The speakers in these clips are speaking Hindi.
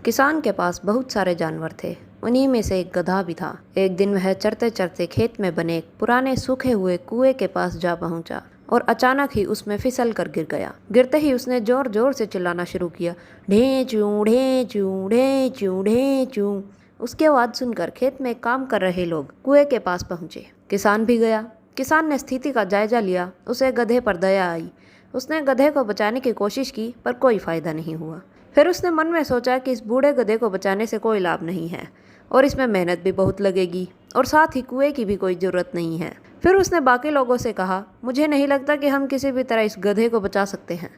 किसान के पास बहुत सारे जानवर थे। उन्हीं में से एक गधा भी था। एक दिन वह चरते चरते खेत में बने एक पुराने सूखे हुए कुएं के पास जा पहुंचा और अचानक ही उसमें फिसल कर गिर गया। गिरते ही उसने जोर जोर से चिल्लाना शुरू किया, ढेंचू ढेंचू ढेंचू ढेंचू। उसकी आवाज़ सुनकर खेत में काम कर रहे लोग कुएं के पास पहुंचे। किसान भी गया। किसान ने स्थिति का जायजा लिया। उसे गधे पर दया आई। उसने गधे को बचाने की कोशिश की पर कोई फायदा नहीं हुआ। फिर उसने मन में सोचा कि इस बूढ़े गधे को बचाने से कोई लाभ नहीं है और इसमें मेहनत भी बहुत लगेगी और साथ ही कुएं की भी कोई ज़रूरत नहीं है। फिर उसने बाकी लोगों से कहा, मुझे नहीं लगता कि हम किसी भी तरह इस गधे को बचा सकते हैं।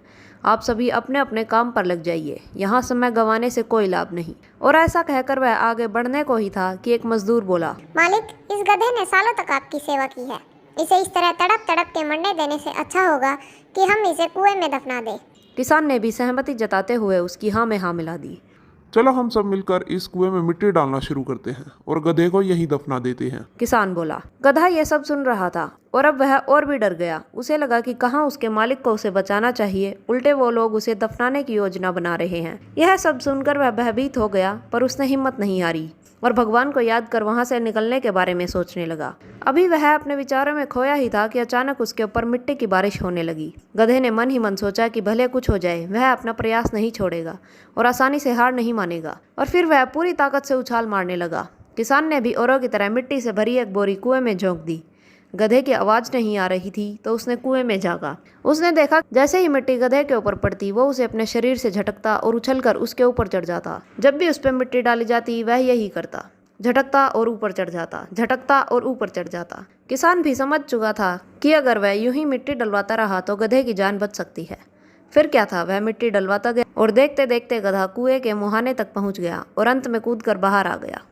आप सभी अपने अपने काम पर लग जाइए, यहाँ समय गंवाने से कोई लाभ नहीं। और ऐसा कहकर वह आगे बढ़ने को ही था कि एक मजदूर बोला, मालिक, इस गधे ने सालों तक आपकी सेवा की है। इसे इस तरह तड़प तड़प के मरने देने से अच्छा होगा कि हम इसे कुएं में दफना दें। किसान ने भी सहमति जताते हुए उसकी हाँ में हाँ मिला दी। चलो हम सब मिलकर इस कुएं में मिट्टी डालना शुरू करते हैं और गधे को यहीं दफना देते हैं। किसान बोला। गधा ये सब सुन रहा था और अब वह और भी डर गया। उसे लगा कि कहाँ उसके मालिक को उसे बचाना चाहिए, उल्टे वो लोग उसे दफनाने की योजना बना रहे हैं। यह सब सुनकर वह भयभीत हो गया, पर उसने हिम्मत नहीं हारी और भगवान को याद कर वहां से निकलने के बारे में सोचने लगा। अभी वह अपने विचारों में खोया ही था कि अचानक उसके ऊपर मिट्टी की बारिश होने लगी। गधे ने मन ही मन सोचा कि भले कुछ हो जाए, वह अपना प्रयास नहीं छोड़ेगा और आसानी से हार नहीं मानेगा। और फिर वह पूरी ताकत से उछाल मारने लगा। किसान ने भी औरों की तरह मिट्टी से भरी एक बोरी कुएं में झोंक दी। गधे की आवाज नहीं आ रही थी तो उसने कुएं में झांका। उसने देखा जैसे ही मिट्टी गधे के ऊपर पड़ती वो उसे अपने शरीर से झटकता और उछलकर उसके ऊपर चढ़ जाता। जब भी उस पर मिट्टी डाली जाती वह यही करता, झटकता और ऊपर चढ़ जाता, झटकता और ऊपर चढ़ जाता। किसान भी समझ चुका था कि अगर वह यूं ही मिट्टी डलवाता रहा तो गधे की जान बच सकती है। फिर क्या था, वह मिट्टी डलवाता गया और देखते देखते गधा कुएं के मुहाने तक पहुंच गया और अंत में कूदकर बाहर आ गया।